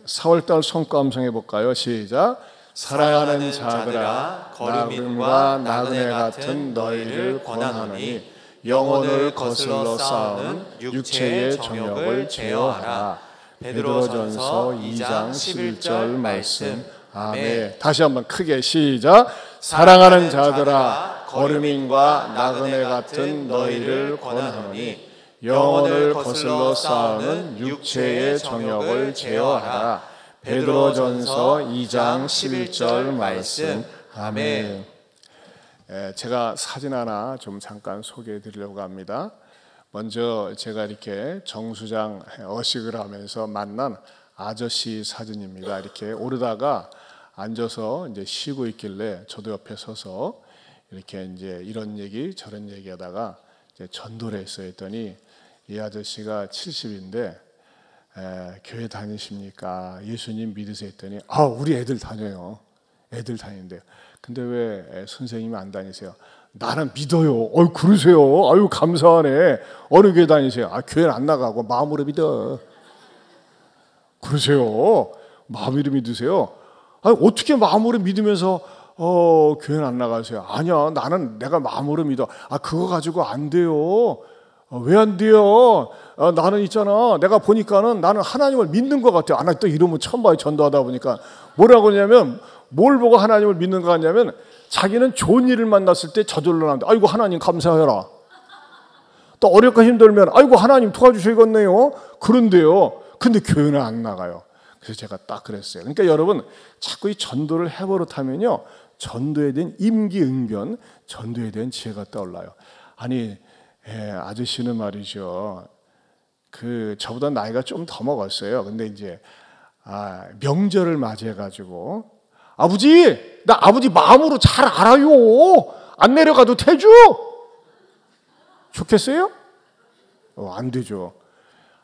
4월달 성감성 해볼까요? 시작. 사랑하는 자들아, 나그네와 나그네 같은 너희를 권하노니 영혼을 거슬러 쌓은 육체의 정욕을 제어하라. 베드로전서 2장 11절 말씀. 아멘. 다시 한번 크게 시작. 사랑하는 자들아, 거류민과 나그네 같은 너희를 권하노니 영혼을 거슬러 쌓는 육체의 정욕을 제어하라. 베드로전서 2장 11절 말씀. 아멘. 제가 사진 하나 좀 잠깐 소개해 드리려고 합니다. 먼저 제가 이렇게 정수장 어식을 하면서 만난 아저씨 사진입니다. 이렇게 오르다가 앉아서 이제 쉬고 있길래 저도 옆에 서서 이렇게 이제 이런 얘기 저런 얘기 하다가 이제 전도를 했어요. 했더니 이 아저씨가 70인데 교회 다니십니까? 예수님 믿으세요? 했더니 우리 애들 다녀요. 애들 다니는데 근데 왜 선생님이 안 다니세요? 나는 믿어요. 그러세요? 아유 감사하네. 어느 교회 다니세요? 교회는 안 나가고 마음으로 믿어. 그러세요? 마음으로 믿으세요? 어떻게 마음으로 믿으면서 교회는 안 나가세요? 아니야, 나는 내가 마음으로 믿어. 그거 가지고 안 돼요. 왜 안 돼요? 나는 있잖아. 내가 보니까는 나는 하나님을 믿는 것 같아요. 나 또 이러면 처음 봐요. 전도하다 보니까. 뭐라고 하냐면 뭘 보고 하나님을 믿는 거 같냐면 자기는 좋은 일을 만났을 때 저절로 나는데 아이고 하나님 감사해라. 또 어렵고 힘들면 아이고 하나님 도와주시겠네요. 그런데요. 근데 교회는 안 나가요. 그래서 제가 딱 그랬어요. 그러니까 여러분 자꾸 이 전도를 해버릇하면요. 전도에 대한 임기응변, 전도에 대한 지혜가 떠올라요. 아저씨는 말이죠. 저보다 나이가 좀 더 먹었어요. 근데 이제 명절을 맞이해가지고 아버지, 나 아버지 마음으로 잘 알아요. 안 내려가도 되죠? 좋겠어요? 안 되죠.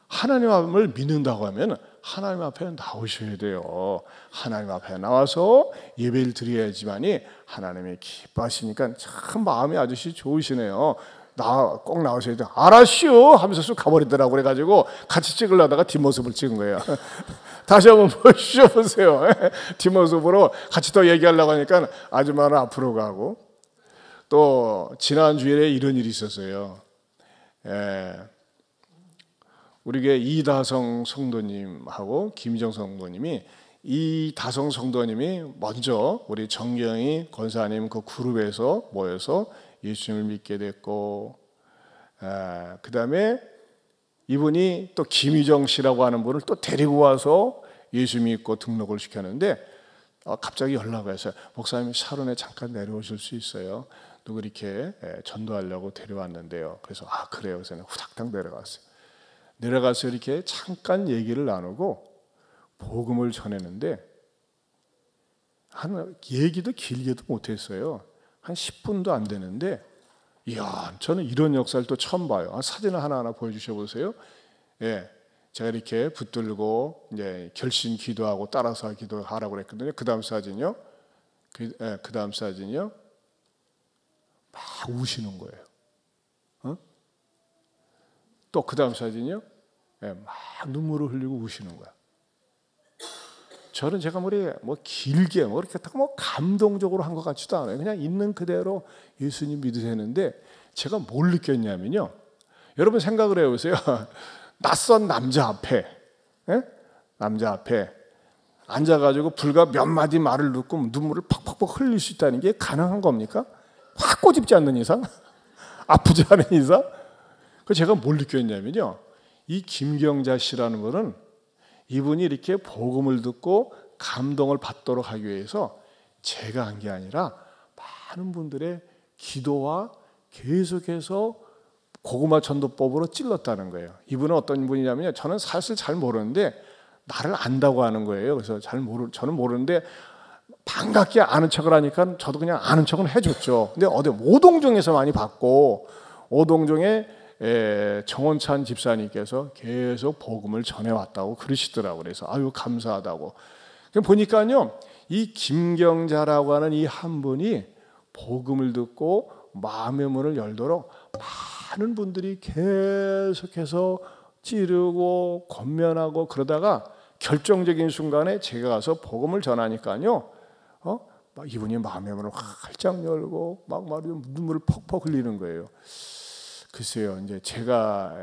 하나님을 믿는다고 하면 하나님 앞에 나오셔야 돼요. 하나님 앞에 나와서 예배를 드려야지만이 하나님이 기뻐하시니까 참 마음이 아저씨 좋으시네요. 꼭 나오셔야 돼요. 알았슈 하면서 쑥 가버리더라고. 그래가지고 같이 찍으려다가 뒷모습을 찍은 거예요. 다시 한번 보셔보세요. 뒷모습으로 같이 또 얘기하려고 하니까 아줌마는 앞으로 가고. 또 지난 주일에 이런 일이 있었어요. 우리 교회 이다성 성도님하고 김희정 성도님이 이다성 성도님이 먼저 우리 정경희 권사님 그 그룹에서 모여서 예수님을 믿게 됐고, 그 다음에 이분이 또 김희정 씨라고 하는 분을 또 데리고 와서 예수 믿고 등록을 시켰는데 갑자기 연락을 했어요. 목사님 샤론에 잠깐 내려오실 수 있어요? 누구 이렇게 전도하려고 데려왔는데요. 그래서 그래요. 그래서 후닥닥 내려갔어요. 내려가서 이렇게 잠깐 얘기를 나누고 복음을 전했는데 얘기도 길게도 못했어요. 한 10분도 안 되는데 저는 이런 역사를 또 처음 봐요. 사진을 하나하나 보여주셔 보세요. 제가 이렇게 붙들고 이제 결심 기도하고 따라서 기도하라고 그랬거든요. 그 다음 사진이요. 그 다음 사진이요. 막 우시는 거예요. 또 그 다음 사진이요. 막 눈물을 흘리고 우시는 거야. 저는 제가 길게 이렇게 감동적으로 한 것 같지도 않아요. 그냥 있는 그대로 예수님 믿으셨는데 제가 뭘 느꼈냐면요. 여러분 생각을 해보세요. 낯선 남자 앞에 앉아가지고 불과 몇 마디 말을 듣고 눈물을 팍팍팍 흘릴 수 있다는 게 가능한 겁니까? 확 꼬집지 않는 이상? 아프지 않은 이상? 그래서 제가 뭘 느꼈냐면요. 이 김경자 씨라는 분은 이분이 이렇게 복음을 듣고 감동을 받도록 하기 위해서 제가 한 게 아니라 많은 분들의 기도와 계속해서 고구마 전도법으로 찔렀다는 거예요. 이분은 어떤 분이냐면요. 저는 사실 잘 모르는데 나를 안다고 하는 거예요. 그래서 저는 모르는데 반갑게 아는 척을 하니까 저도 그냥 아는 척은 해줬죠. 근데 오동종에서 많이 봤고 오동종에 정원찬 집사님께서 계속 복음을 전해왔다고 그러시더라고요. 그래서 감사하다고. 보니까요, 이 김경자라고 하는 이 한 분이 복음을 듣고 마음의 문을 열도록 많은 분들이 계속해서 찌르고 권면하고 그러다가 결정적인 순간에 제가 가서 복음을 전하니까요, 막 이분이 마음의 문을 활짝 열고 막 눈물을 퍽퍽 흘리는 거예요. 글쎄요, 이제 제가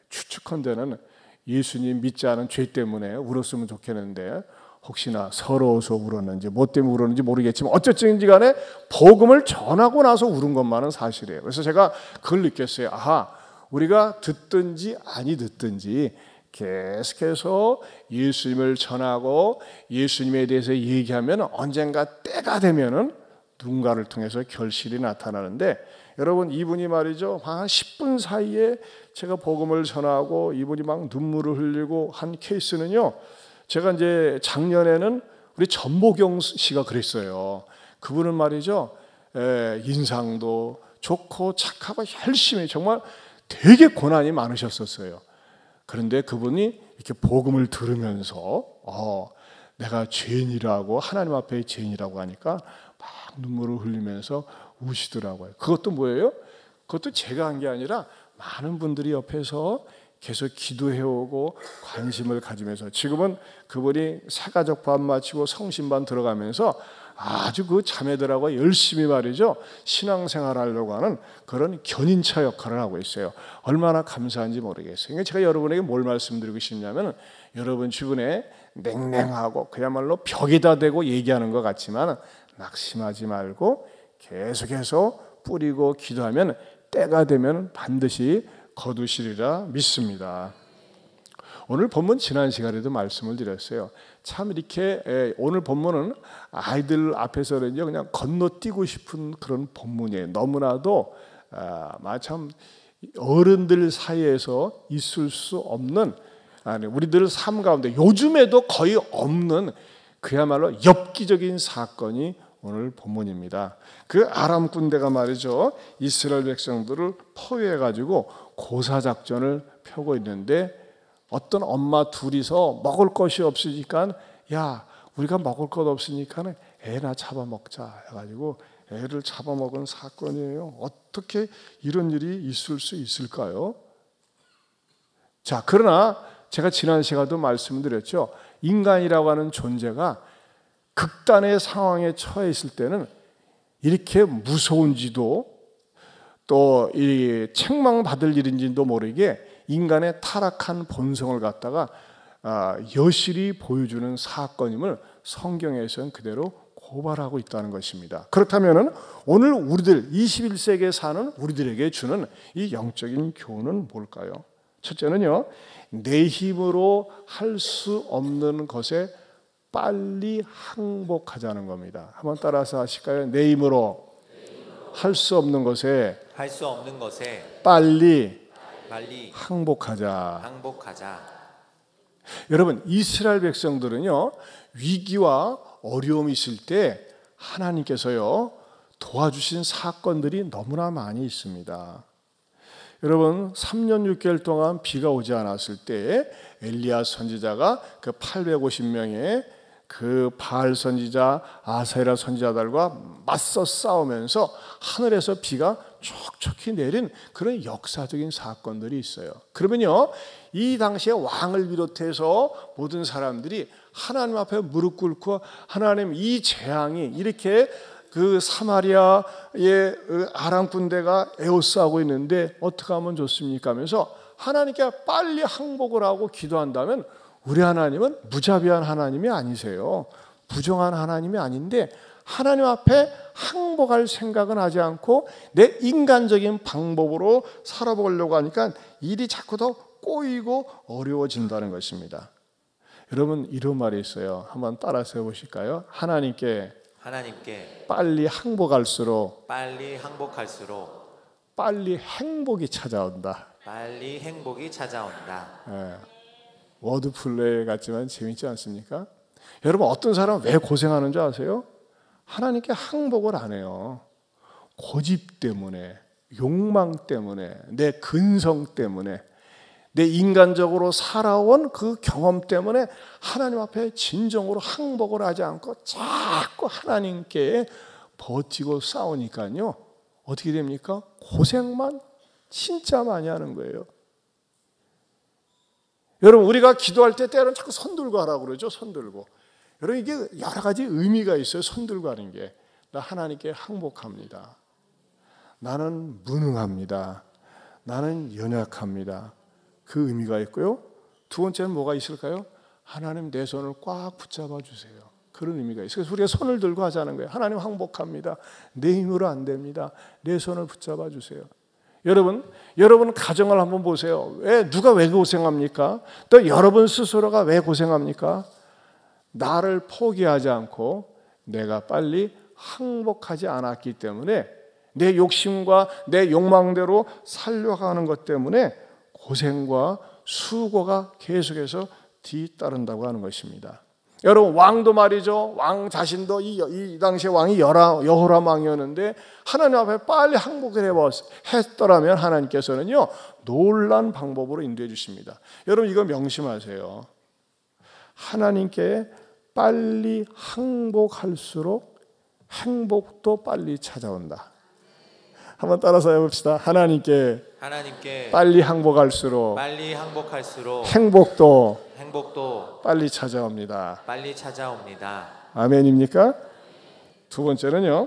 추측컨대는 예수님 믿지 않은 죄 때문에 울었으면 좋겠는데, 혹시나 서러워서 울었는지 뭐 때문에 울었는지 모르겠지만 어쨌든지 간에 복음을 전하고 나서 울은 것만은 사실이에요. 그래서 제가 그걸 느꼈어요. 아하, 우리가 듣든지 아니 듣든지 계속해서 예수님을 전하고 예수님에 대해서 얘기하면 언젠가 때가 되면은 누군가를 통해서 결실이 나타나는데, 여러분 이분이 말이죠, 한 10분 사이에 제가 복음을 전하고 이분이 막 눈물을 흘리고 한 케이스는요, 제가 이제 작년에는 우리 전보경 씨가 그랬어요. 그분은 말이죠, 인상도 좋고 착하고 열심히 정말 되게 고난이 많으셨었어요. 그런데 그분이 이렇게 복음을 들으면서 내가 죄인이라고, 하나님 앞에 죄인이라고 하니까 막 눈물을 흘리면서 우시더라고요. 그것도 뭐예요? 그것도 제가 한 게 아니라 많은 분들이 옆에서 계속 기도해오고 관심을 가지면서, 지금은 그분이 사가족반 마치고 성신반 들어가면서 아주 그 자매들하고 열심히 말이죠, 신앙생활 하려고 하는 그런 견인차 역할을 하고 있어요. 얼마나 감사한지 모르겠어요. 그러니까 제가 여러분에게 뭘 말씀드리고 싶냐면, 여러분 주변에 냉랭하고 그야말로 벽에다 대고 얘기하는 것 같지만 낙심하지 말고 계속해서 뿌리고 기도하면 때가 되면 반드시 거두시리라 믿습니다. 오늘 본문 지난 시간에도 말씀을 드렸어요. 참 이렇게 오늘 본문은 아이들 앞에서는요 그냥 건너뛰고 싶은 그런 본문이에요. 너무나도 참 어른들 사이에서 있을 수 없는, 우리들 삶 가운데 요즘에도 거의 없는 그야말로 엽기적인 사건이 오늘 본문입니다. 그 아람 군대가 말이죠, 이스라엘 백성들을 포위해가지고 고사작전을 펴고 있는데, 어떤 엄마 둘이서 먹을 것이 없으니까, 야 우리가 먹을 것 없으니까 애나 잡아먹자 해가지고 애를 잡아먹은 사건이에요. 어떻게 이런 일이 있을 수 있을까요? 자, 그러나 제가 지난 시간에도 말씀드렸죠. 인간이라고 하는 존재가 극단의 상황에 처해 있을 때는 이렇게 무서운지도 또 이 책망받을 일인지도 모르게 인간의 타락한 본성을 갖다가 여실히 보여주는 사건임을 성경에서는 그대로 고발하고 있다는 것입니다. 그렇다면 오늘 우리들 21세기에 사는 우리들에게 주는 이 영적인 교훈은 뭘까요? 첫째는요, 내 힘으로 할 수 없는 것에 빨리 항복하자는 겁니다. 한번 따라서 하실까요? 내 힘으로 할 수 없는 것에 빨리 항복하자. 여러분, 이스라엘 백성들은요 위기와 어려움이 있을 때 하나님께서요 도와주신 사건들이 너무나 많이 있습니다. 여러분, 3년 6개월 동안 비가 오지 않았을 때 엘리야 선지자가 그 850명의 그 바알 선지자, 아사랴 선지자들과 맞서 싸우면서 하늘에서 비가 촉촉히 내린 그런 역사적인 사건들이 있어요. 그러면요, 이 당시에 왕을 비롯해서 모든 사람들이 하나님 앞에 무릎 꿇고, 하나님 이 재앙이 이렇게 그 사마리아의 아람 군대가 에워싸고 있는데 어떻게 하면 좋습니까? 하면서 하나님께 빨리 항복을 하고 기도한다면, 우리 하나님은 무자비한 하나님이 아니세요. 부정한 하나님이 아닌데 하나님 앞에 항복할 생각은 하지 않고 내 인간적인 방법으로 살아보려고 하니까 일이 자꾸 더 꼬이고 어려워진다는 것입니다. 여러분, 이런 말이 있어요. 한번 따라서 해보실까요? 하나님께 빨리 항복할수록 빨리 행복이 찾아온다. 네. 워드플레이 같지만 재밌지 않습니까? 여러분, 어떤 사람은 왜 고생하는 줄 아세요? 하나님께 항복을 안 해요. 고집 때문에, 욕망 때문에, 내 근성 때문에, 내 인간적으로 살아온 그 경험 때문에 하나님 앞에 진정으로 항복을 하지 않고 자꾸 하나님께 버티고 싸우니까요, 어떻게 됩니까? 고생만 진짜 많이 하는 거예요. 여러분 우리가 기도할 때 때로는 자꾸 손 들고 하라고 그러죠. 손 들고. 여러분 이게 여러 가지 의미가 있어요. 손 들고 하는 게. 나 하나님께 항복합니다. 나는 무능합니다. 나는 연약합니다. 그 의미가 있고요. 두 번째는 뭐가 있을까요? 하나님 내 손을 꽉 붙잡아 주세요. 그런 의미가 있어요. 그래서 우리가 손을 들고 하자는 거예요. 하나님 항복합니다. 내 힘으로 안 됩니다. 내 손을 붙잡아 주세요. 여러분 가정을 한번 보세요. 누가 왜 고생합니까? 또 여러분 스스로가 왜 고생합니까? 나를 포기하지 않고 내가 빨리 항복하지 않았기 때문에 내 욕심과 내 욕망대로 살려가는 것 때문에 고생과 수고가 계속해서 뒤따른다고 하는 것입니다. 여러분 왕도 말이죠. 왕 자신도 이 당시에 왕이 여호람 왕이었는데 하나님 앞에 빨리 항복을 했더라면 하나님께서는요 놀란 방법으로 인도해 주십니다. 여러분 이거 명심하세요. 하나님께 빨리 항복할수록 행복도 빨리 찾아온다. 한번 따라서 해봅시다. 하나님께 빨리 항복할수록 행복도 빨리 찾아옵니다. 아멘입니까? 두 번째는요.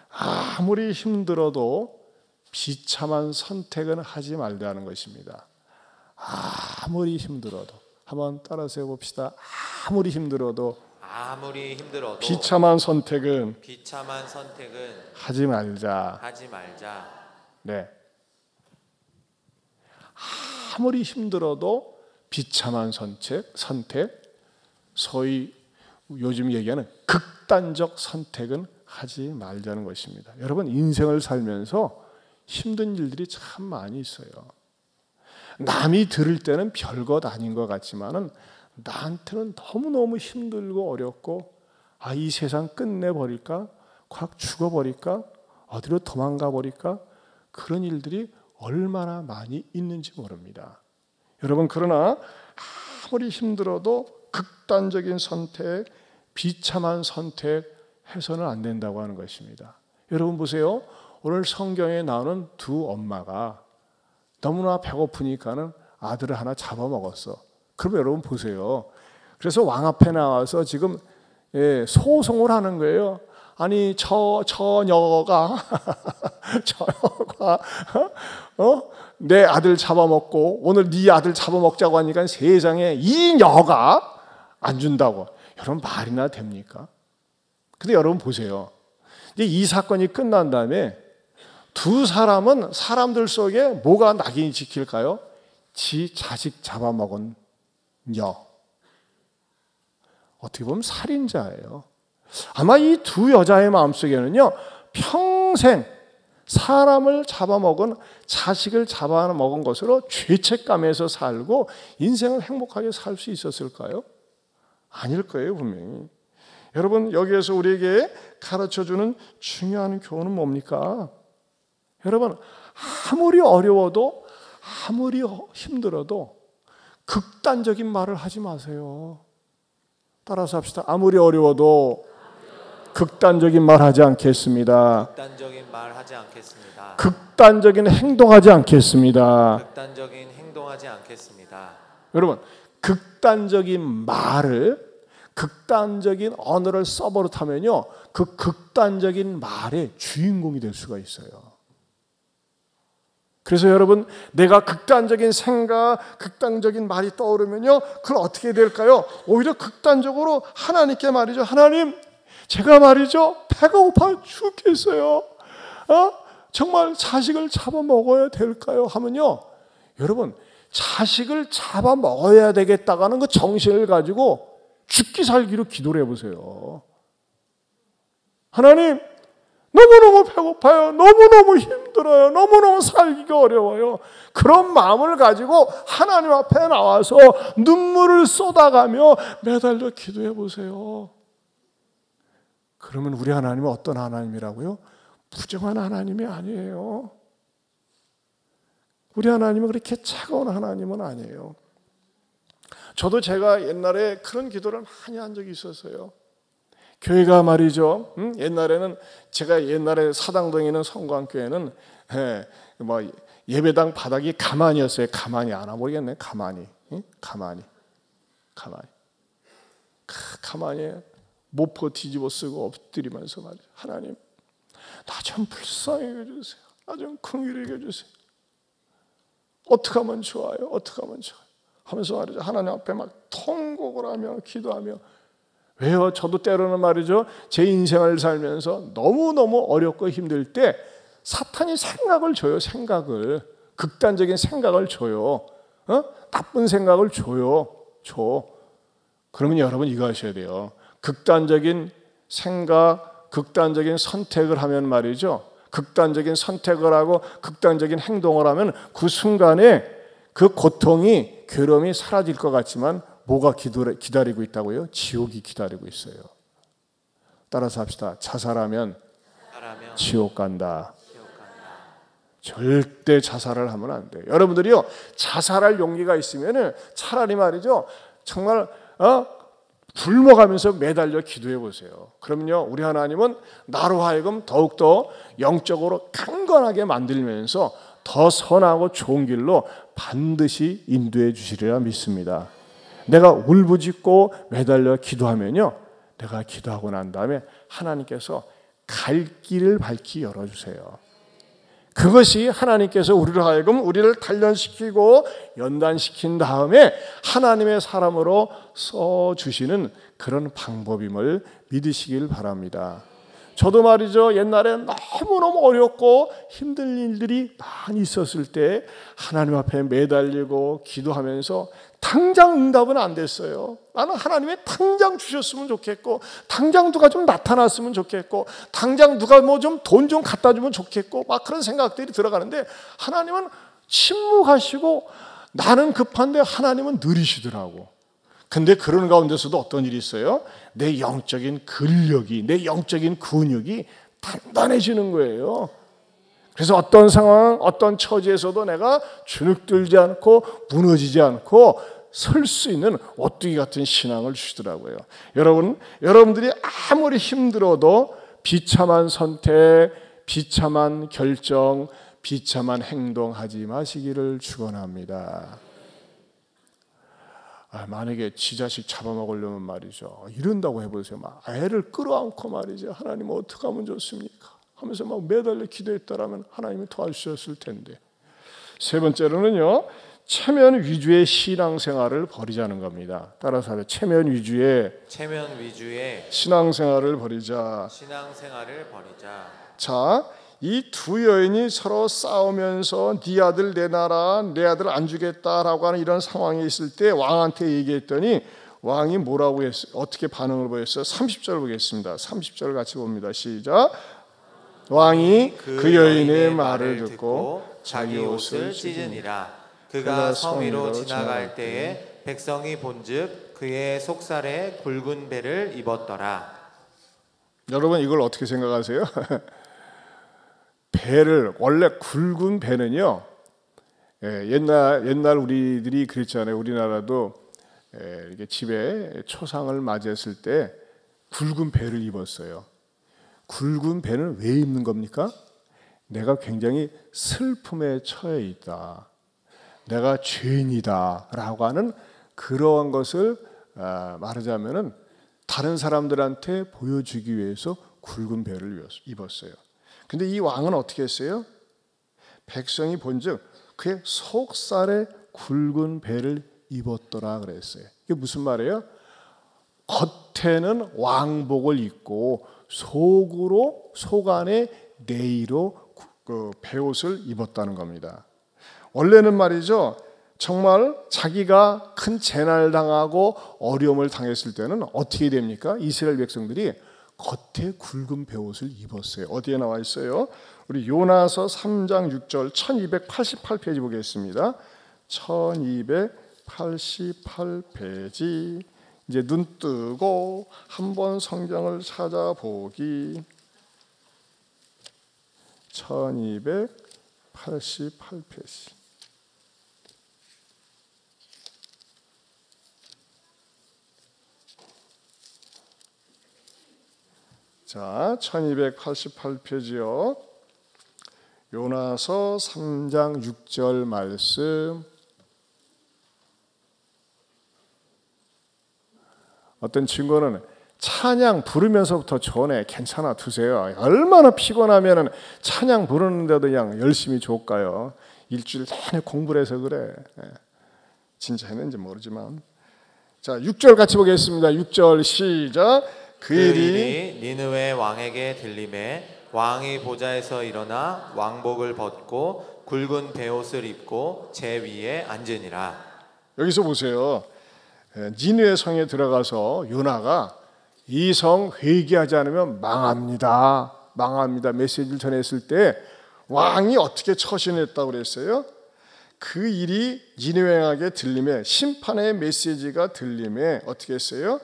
아무리 힘들어도 비참한 선택은 하지 말라는 것입니다. 아무리 힘들어도 한번 따라서 해봅시다. 아무리 힘들어도 비참한 선택은 하지 말자. 네. 아무리 힘들어도 비참한 선택, 소위 요즘 얘기하는 극단적 선택은 하지 말자는 것입니다. 여러분 인생을 살면서 힘든 일들이 참 많이 있어요. 남이 들을 때는 별것 아닌 것 같지만은 나한테는 너무너무 힘들고 어렵고 이 세상 끝내버릴까? 확 죽어버릴까? 어디로 도망가 버릴까? 그런 일들이 얼마나 많이 있는지 모릅니다. 여러분 그러나 아무리 힘들어도 극단적인 선택, 비참한 선택 해서는 안 된다고 하는 것입니다. 여러분 보세요. 오늘 성경에 나오는 두 엄마가 너무나 배고프니까는 아들을 하나 잡아먹었어. 그러면 여러분 보세요. 그래서 왕 앞에 나와서 지금 소송을 하는 거예요. 아니 처녀가 내 아들 잡아먹고 오늘 네 아들 잡아먹자고 하니까 세상에 이 녀가 안 준다고. 여러분 말이나 됩니까? 근데 여러분 보세요. 이제 이 사건이 끝난 다음에 두 사람은 사람들 속에 뭐가 낙인이 찍힐까요? 지 자식 잡아먹은 녀. 어떻게 보면 살인자예요. 아마 이 두 여자의 마음속에는요 평생 사람을 잡아먹은 자식을 잡아먹은 것으로 죄책감에서 살고 인생을 행복하게 살 수 있었을까요? 아닐 거예요 분명히. 여러분 여기에서 우리에게 가르쳐주는 중요한 교훈은 뭡니까? 여러분 아무리 어려워도 아무리 힘들어도 극단적인 말을 하지 마세요. 따라서 합시다. 아무리 어려워도 극단적인 말 하지 않겠습니다. 극단적인 행동하지 않겠습니다. 여러분 극단적인 말을 극단적인 언어를 써버릇하면요 그 극단적인 말의 주인공이 될 수가 있어요. 그래서 여러분 내가 극단적인 생각, 극단적인 말이 떠오르면요 그걸 어떻게 될까요? 오히려 극단적으로 하나님께 말이죠. 하나님 제가 말이죠 배가 고파 죽겠어요. 정말 자식을 잡아먹어야 될까요? 하면요 여러분 자식을 잡아먹어야 되겠다가는 그 정신을 가지고 죽기 살기로 기도를 해보세요. 하나님 너무너무 배고파요. 너무너무 힘들어요. 너무너무 살기가 어려워요. 그런 마음을 가지고 하나님 앞에 나와서 눈물을 쏟아가며 매달려 기도해 보세요. 그러면 우리 하나님은 어떤 하나님이라고요? 부정한 하나님이 아니에요. 우리 하나님은 그렇게 차가운 하나님은 아니에요. 저도 제가 옛날에 그런 기도를 많이 한 적이 있었어요. 교회가 말이죠. 옛날에는 제가 옛날에 사당동에 있는 성광교회는 예배당 바닥이 가만이었어요. 가만이 안 모르겠네. 가만히. 응? 가만히 모포 뒤집어 쓰고 엎드리면서 말이죠. 하나님, 나 좀 불쌍히 여겨주세요. 나 좀 긍휼히 여겨주세요. 어떻게 하면 좋아요? 어떻게 하면 좋아요? 하면서 말이죠. 하나님 앞에 막 통곡을 하며 기도하며. 왜요? 저도 때로는 말이죠. 제 인생을 살면서 너무너무 어렵고 힘들 때 사탄이 생각을 줘요. 생각을. 극단적인 생각을 줘요. 나쁜 생각을 줘요. 그러면 여러분 이거 하셔야 돼요. 극단적인 생각, 극단적인 선택을 하면 말이죠. 극단적인 선택을 하고 극단적인 행동을 하면 그 순간에 그 고통이, 괴로움이 사라질 것 같지만 뭐가 기다리고 있다고요? 지옥이 기다리고 있어요. 따라서 합시다. 자살하면 지옥 간다. 절대 자살을 하면 안 돼요. 여러분들이요, 자살할 용기가 있으면 차라리 말이죠, 정말 굶어가면서 매달려 기도해 보세요. 그럼요, 우리 하나님은 나로 하여금 더욱더 영적으로 강건하게 만들면서 더 선하고 좋은 길로 반드시 인도해 주시리라 믿습니다. 내가 울부짖고 매달려 기도하면요, 내가 기도하고 난 다음에 하나님께서 갈 길을 밝히 열어주세요. 그것이 하나님께서 우리로 하여금 우리를 단련시키고 연단시킨 다음에 하나님의 사람으로 써주시는 그런 방법임을 믿으시길 바랍니다. 저도 말이죠, 옛날에 너무너무 어렵고 힘든 일들이 많이 있었을 때 하나님 앞에 매달리고 기도하면서 당장 응답은 안 됐어요. 나는 하나님이 당장 주셨으면 좋겠고, 당장 누가 좀 나타났으면 좋겠고, 당장 누가 뭐 좀 돈 좀 갖다 주면 좋겠고, 막 그런 생각들이 들어가는데 하나님은 침묵하시고 나는 급한데 하나님은 느리시더라고. 근데 그런 가운데서도 어떤 일이 있어요? 내 영적인 근력이, 내 영적인 근육이 단단해지는 거예요. 그래서 어떤 상황, 어떤 처지에서도 내가 주눅들지 않고 무너지지 않고 설 수 있는 오뚜기 같은 신앙을 주시더라고요. 여러분들이 아무리 힘들어도 비참한 선택, 비참한 결정, 비참한 행동하지 마시기를 축원합니다. 만약에 지 자식 잡아먹으려면 말이죠, 이런다고 해보세요. 막 애를 끌어안고 말이죠, 하나님 어떻게 하면 좋습니까? 하면서 막 매달려 기도했다라면 하나님이 도와주셨을 텐데. 세 번째로는요, 체면 위주의 신앙생활을 버리자는 겁니다. 따라서 하세요. 체면 위주의 신앙생활을 버리자. 자, 이 두 여인이 서로 싸우면서 네 아들 내놔라, 내 아들 안 주겠다라고 하는 이런 상황이 있을 때 왕한테 얘기했더니 왕이 뭐라고 했어요? 어떻게 반응을 보였어요? 30절 보겠습니다. 30절 같이 봅니다. 시작. 왕이 그 여인의 말을 듣고 자기 옷을 찢으니라. 그가 섬 위로 지나갈 때에 백성이 본즉 그의 속살에 굵은 배를 입었더라. 여러분 이걸 어떻게 생각하세요? 배를, 원래 굵은 배는요, 옛날 우리들이 그랬잖아요. 우리나라도 이렇게 집에 초상을 맞이했을 때 굵은 배를 입었어요. 굵은 배는 왜 입는 겁니까? 내가 굉장히 슬픔에 처해 있다, 내가 죄인이다 라고 하는 그러한 것을 말하자면은 다른 사람들한테 보여주기 위해서 굵은 배를 입었어요. 근데 이 왕은 어떻게 했어요? 백성이 본즉 그의 속살에 굵은 배를 입었더라 그랬어요. 이게 무슨 말이에요? 겉에는 왕복을 입고 속 안에 내의로 그 배옷을 입었다는 겁니다. 원래는 말이죠, 정말 자기가 큰 재난을 당하고 어려움을 당했을 때는 어떻게 됩니까? 이스라엘 백성들이 겉에 굵은 배옷을 입었어요. 어디에 나와 있어요? 우리 요나서 3장 6절 1288페이지 보겠습니다. 1288페이지. 이제 눈 뜨고 한번 성경을 찾아보기. 1288페이지. 자, 1288페이지요. 요나서 3장 6절 말씀. 어떤 친구는 찬양 부르면서부터 전에 괜찮아 두세요. 얼마나 피곤하면 찬양 부르는데도 그냥 열심히 족가요. 일주일 내내 공부를 해서 그래. 진짜 했는지 모르지만. 자, 6절 같이 보겠습니다. 6절 시작. 그 일이 니느웨 왕에게 들림에 왕이 보좌에서 일어나 왕복을 벗고 굵은 베옷을 입고 제 위에 앉으니라. 여기서 보세요. 니느웨 성에 들어가서 요나가 이 성 회개하지 않으면 망합니다. 망합니다. 메시지를 전했을 때 왕이 어떻게 처신했다고 그랬어요? 그 일이 니느웨 왕에게 들림에 심판의 메시지가 들림에 어떻게 했어요?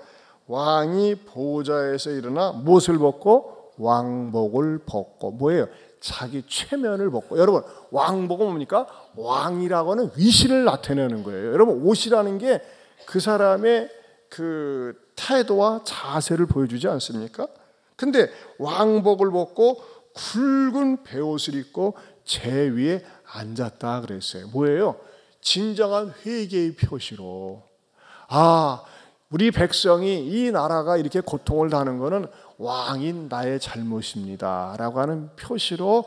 왕이 보좌에서 일어나 무엇을 벗고 왕복을 벗고 뭐예요? 자기 최면을 벗고. 여러분 왕복은 뭡니까? 왕이라고는 위신을 나타내는 거예요. 여러분 옷이라는 게 그 사람의 그 태도와 자세를 보여주지 않습니까? 근데 왕복을 벗고 굵은 베옷을 입고 제 위에 앉았다 그랬어요. 뭐예요? 진정한 회개의 표시로. 아, 우리 백성이 이 나라가 이렇게 고통을 당하는 것은 왕인 나의 잘못입니다 라고 하는 표시로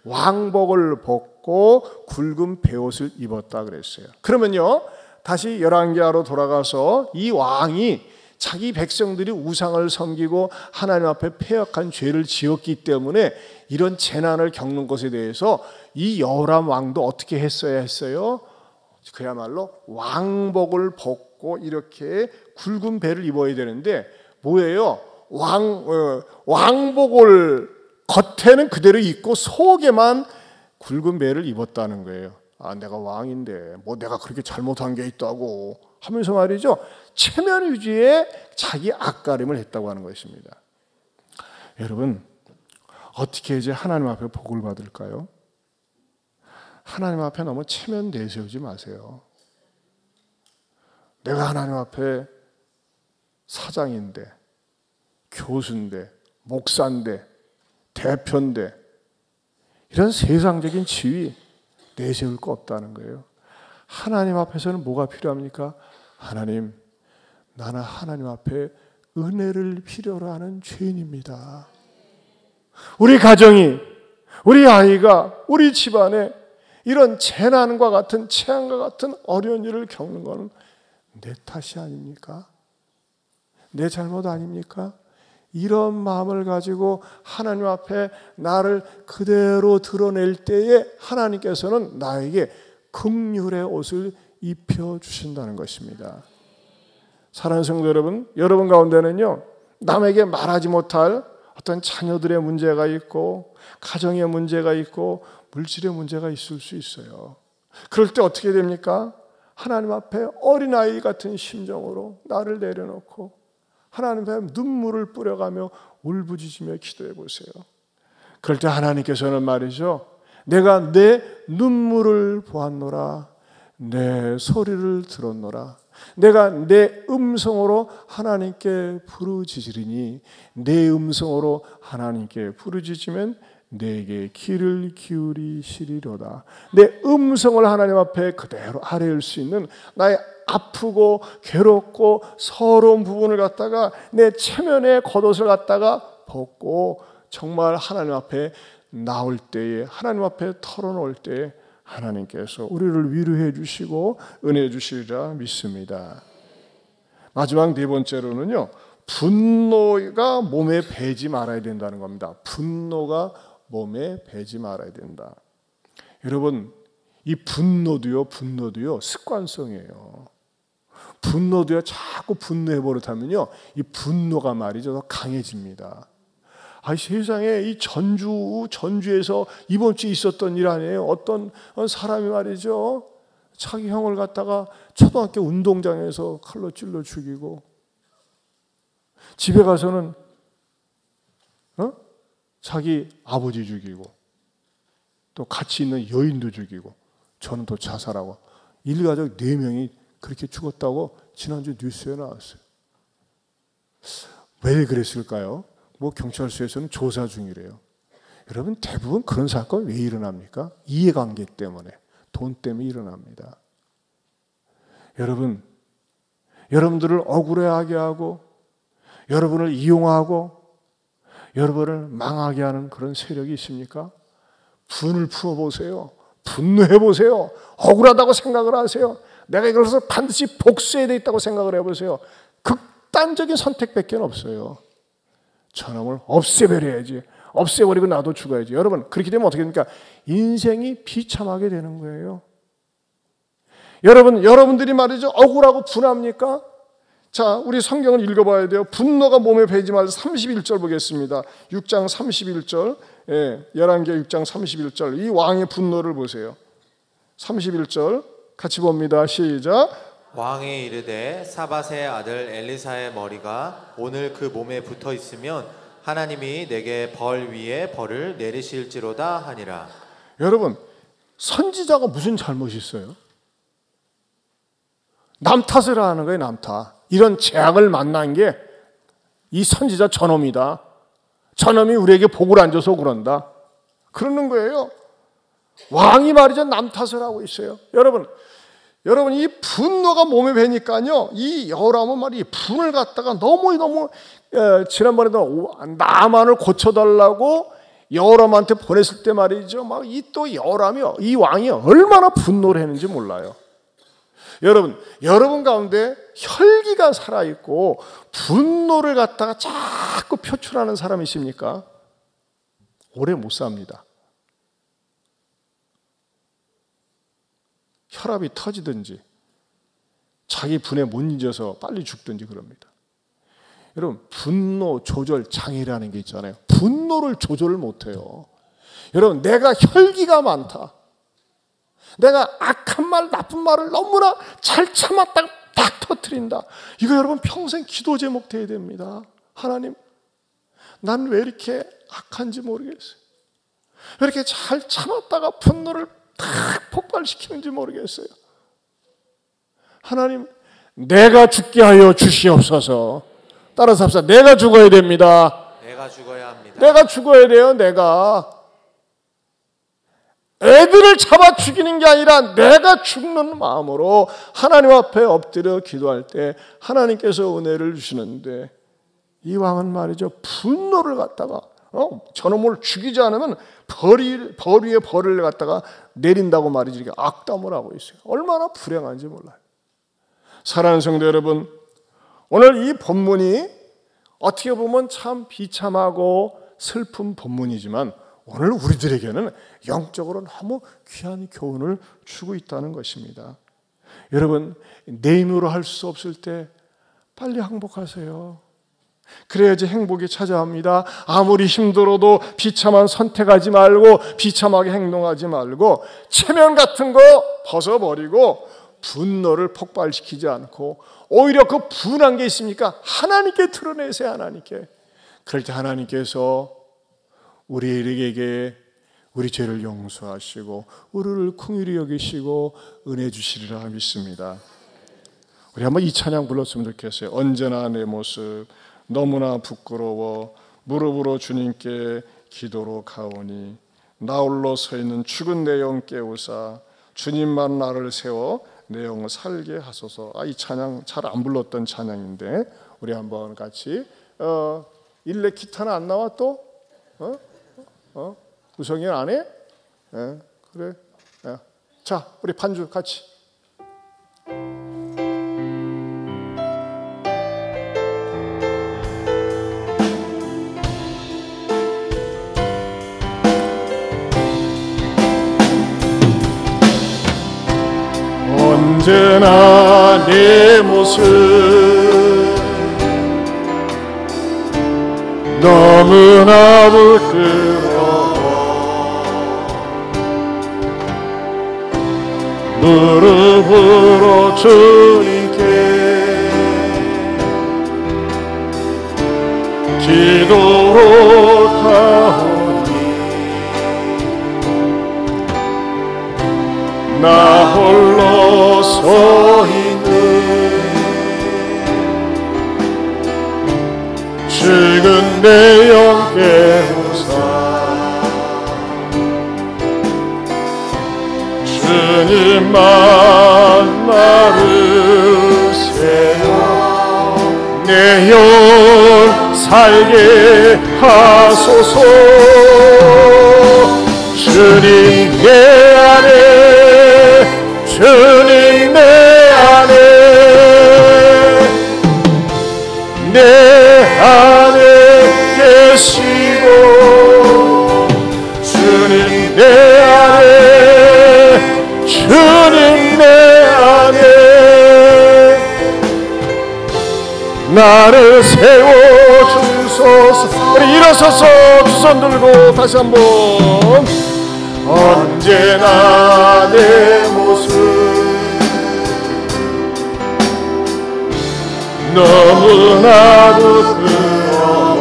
왕복을 벗고 굵은 베옷을 입었다 그랬어요. 그러면요 다시 열왕기하로 돌아가서 이 왕이 자기 백성들이 우상을 섬기고 하나님 앞에 패역한 죄를 지었기 때문에 이런 재난을 겪는 것에 대해서 이 여호람 왕도 어떻게 했어야 했어요? 그야말로 왕복을 벗고 이렇게 굵은 베를 입어야 되는데 뭐예요? 왕복을 겉에는 그대로 입고 속에만 굵은 베를 입었다는 거예요. 아, 내가 왕인데 뭐 내가 그렇게 잘못한 게 있다고 하면서 말이죠. 체면 위주의 자기 앞가림을 했다고 하는 것입니다. 여러분 어떻게 이제 하나님 앞에 복을 받을까요? 하나님 앞에 너무 체면 내세우지 마세요. 내가 하나님 앞에 사장인데 교수인데 목사인데 대표인데 이런 세상적인 지위 내세울 거 없다는 거예요. 하나님 앞에서는 뭐가 필요합니까? 하나님, 나는 하나님 앞에 은혜를 필요로 하는 죄인입니다. 우리 가정이, 우리 아이가, 우리 집안에 이런 재난과 같은 재앙과 같은 어려운 일을 겪는 것은 내 탓이 아닙니까? 내 잘못 아닙니까? 이런 마음을 가지고 하나님 앞에 나를 그대로 드러낼 때에 하나님께서는 나에게 긍휼의 옷을 입혀주신다는 것입니다. 사랑하는 성도 여러분, 여러분 가운데는요 남에게 말하지 못할 어떤 자녀들의 문제가 있고 가정의 문제가 있고 물질의 문제가 있을 수 있어요. 그럴 때 어떻게 됩니까? 하나님 앞에 어린아이 같은 심정으로 나를 내려놓고 하나님 앞에 눈물을 뿌려가며 울부짖으며 기도해 보세요. 그럴 때 하나님께서는 말이죠, 내가 내 눈물을 보았노라, 내 소리를 들었노라, 내가 내 음성으로 하나님께 부르짖으리니 내 음성으로 하나님께 부르짖으면 내게 귀를 기울이시리로다. 내 음성을 하나님 앞에 그대로 아뢰일 수 있는 나의 아프고 괴롭고 서러운 부분을 갖다가 내 체면의 겉옷을 갖다가 벗고 정말 하나님 앞에 나올 때에, 하나님 앞에 털어놓을 때에 하나님께서 우리를 위로해 주시고 은혜 주시리라 믿습니다. 마지막 네 번째로는요, 분노가 몸에 배지 말아야 된다는 겁니다. 분노가 몸에 배지 말아야 된다. 여러분, 이 분노도요 습관성이에요. 분노도요 자꾸 분노해 버릇하면요 이 분노가 말이죠 더 강해집니다. 세상에 이 전주에서 이번 주에 있었던 일 아니에요. 어떤 사람이 말이죠 자기 형을 갖다가 초등학교 운동장에서 칼로 찔러 죽이고, 집에 가서는 자기 아버지 죽이고, 또 같이 있는 여인도 죽이고, 저는 또 자살하고, 일가족 4명이 그렇게 죽었다고 지난주 뉴스에 나왔어요. 왜 그랬을까요? 뭐 경찰서에서는 조사 중이래요. 여러분, 대부분 그런 사건 왜 일어납니까? 이해관계 때문에, 돈 때문에 일어납니다. 여러분, 여러분들을 억울해하게 하고 여러분을 이용하고 여러분을 망하게 하는 그런 세력이 있습니까? 분을 품어보세요. 분노해보세요. 억울하다고 생각을 하세요. 내가 이것을 반드시 복수해야 되겠다고 생각을 해보세요. 극단적인 선택밖에 없어요. 저놈을 없애버려야지. 없애버리고 나도 죽어야지. 여러분, 그렇게 되면 어떻게 됩니까? 인생이 비참하게 되는 거예요. 여러분들이 말이죠, 억울하고 분합니까? 자, 우리 성경을 읽어봐야 돼요. 분노가 몸에 배지 말고 31절 보겠습니다. 6장 31절, 열왕기 6장 31절. 이 왕의 분노를 보세요. 31절 같이 봅니다. 시작. 왕이 이르되 사밧의 아들 엘리사의 머리가 오늘 그 몸에 붙어 있으면 하나님이 내게 벌 위에 벌을 내리실지로다 하니라. 여러분, 선지자가 무슨 잘못이 있어요? 남 탓을 하는 거예요. 남 탓. 이런 재앙을 만난 게 이 선지자 저놈이다. 저놈이 우리에게 복을 안 줘서 그런다. 그러는 거예요. 왕이 말이죠, 남 탓을 하고 있어요. 여러분 이 분노가 몸에 배니까요, 이 여호람은 말이 분을 갖다가 너무 지난번에도 나만을 고쳐달라고 여호람한테 보냈을 때 말이죠, 막 이 또 여호람이, 이 왕이 얼마나 분노를 했는지 몰라요. 여러분 가운데 혈기가 살아있고 분노를 갖다가 자꾸 표출하는 사람이 있습니까? 오래 못 삽니다. 혈압이 터지든지 자기 분에 못 잊어서 빨리 죽든지 그럽니다. 여러분, 분노 조절 장애라는 게 있잖아요. 분노를 조절을 못해요. 여러분, 내가 혈기가 많다, 내가 악한 말, 나쁜 말을 너무나 잘 참았다가 딱 터뜨린다. 이거 여러분 평생 기도 제목 돼야 됩니다. 하나님, 난 왜 이렇게 악한지 모르겠어요. 왜 이렇게 잘 참았다가 분노를 딱 폭발시키는지 모르겠어요. 하나님, 내가 죽게 하여 주시옵소서. 따라서 합시다. 내가 죽어야 됩니다. 내가 죽어야 합니다. 내가 죽어야 돼요. 내가. 애들을 잡아 죽이는 게 아니라 내가 죽는 마음으로 하나님 앞에 엎드려 기도할 때 하나님께서 은혜를 주시는데, 이 왕은 말이죠, 분노를 갖다가 저놈을 죽이지 않으면 벌 위에 벌을 갖다가 내린다고 말이지, 이렇게 악담을 하고 있어요. 얼마나 불행한지 몰라요. 사랑하는 성도 여러분, 오늘 이 본문이 어떻게 보면 참 비참하고 슬픈 본문이지만 오늘 우리들에게는 영적으로 너무 귀한 교훈을 주고 있다는 것입니다. 여러분, 내 힘으로 할 수 없을 때 빨리 항복하세요. 그래야지 행복이 찾아옵니다. 아무리 힘들어도 비참한 선택하지 말고 비참하게 행동하지 말고 체면 같은 거 벗어버리고 분노를 폭발시키지 않고 오히려 그 분한 게 있습니까? 하나님께 드러내세요. 하나님께. 그럴 때 하나님께서 우리에게 우리 죄를 용서하시고 우리를 긍휼히 여기시고 은혜 주시리라 믿습니다. 우리 한번 이 찬양 불렀으면 좋겠어요. 언제나 내 모습 너무나 부끄러워 무릎으로 주님께 기도로 가오니 나 홀로 서 있는 죽은 내 영 깨우사 주님만 나를 세워 내 영을 살게 하소서. 이 찬양 잘 안 불렀던 찬양인데 우리 한번 같이 일렉 기타는 안 나와 또? 우성이 안 해? 그래. 자, 우리 반주 같이. 언제나 내 모습 너무나 부끄러워 무릎으로 주님께 기도로 가오니 나 홀로 서 있는 죽은 내 영 깨우사 주님만 나르세요. 내 영 살게 하소서. 주님 내 안에, 주님 내 안에, 내 안에 계시고, 주님 내 안에, 주님 내 안에 나를 세워주소서. 우리 일어서서 두 손 들고 다시 한번. 언제나 내 모습 너무나도 부끄러워.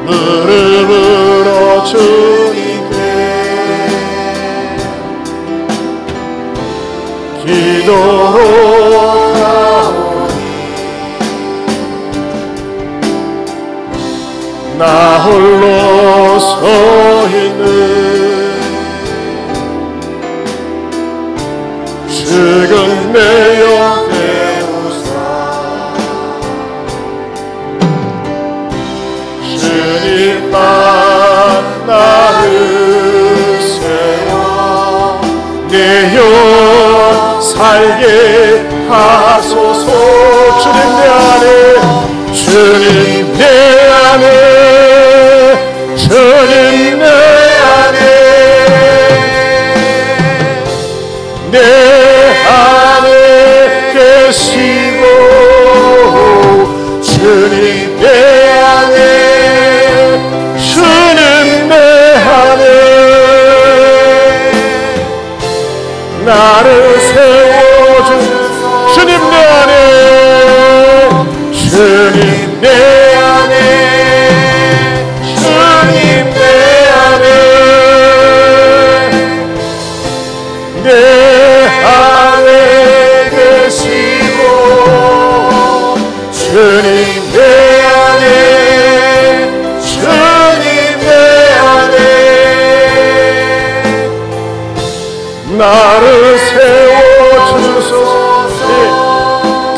무릎으로 주님께 기도로 나 홀로 서 있는 죽은 내 영 깨우사. 주님만 나를 세워 내 영 살게 하소서. 주님 내 안에, 주님 내 안에, 주님 내 안에, 내 안에 계시고, 주님 내 안에, 주님 내 안에 나를 세워준 주님 내 안에, 주님 내 안에, 주님 내 안에, 내 안에 계시고, 주님 내 안에, 주님 내 안에 나를 세워주소서.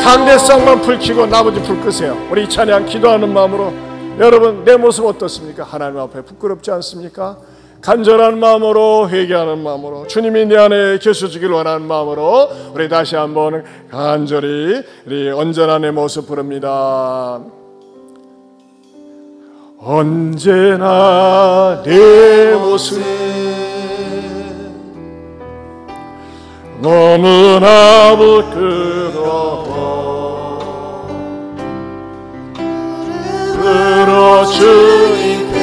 강대상만 불 켜고 나머지 불 끄세요. 우리 이 찬양 기도하는 마음으로. 여러분 내 모습 어떻습니까? 하나님 앞에 부끄럽지 않습니까? 간절한 마음으로, 회개하는 마음으로, 주님이 내 안에 계셔주길 원하는 마음으로 우리 다시 한번 간절히 우리 언제나 내 모습 부릅니다. 언제나 내 모습 너무나 부끄러워. 부르러 주님께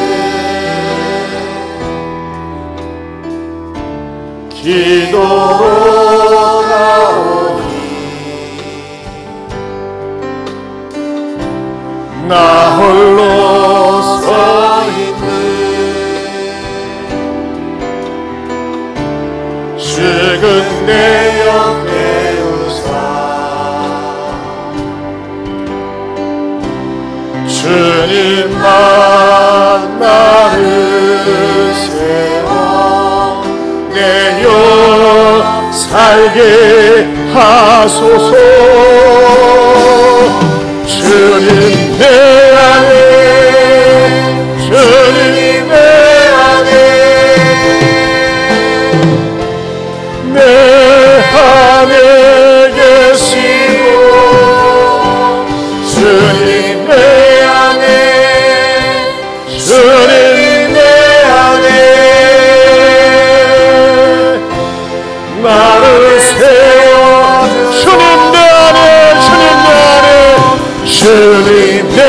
기도로 나오니 나 홀로 서 있는 죽은 내 영 깨우사. 주님만 나를 세워 내 영 살게 하소서. 주님 내 안에, 주님 내 안에, 내 안에 계시고, 주님 내 안에, 주님 내 안에 나를 세워. 주님 내 안에, 주님 내 안에, 주님 내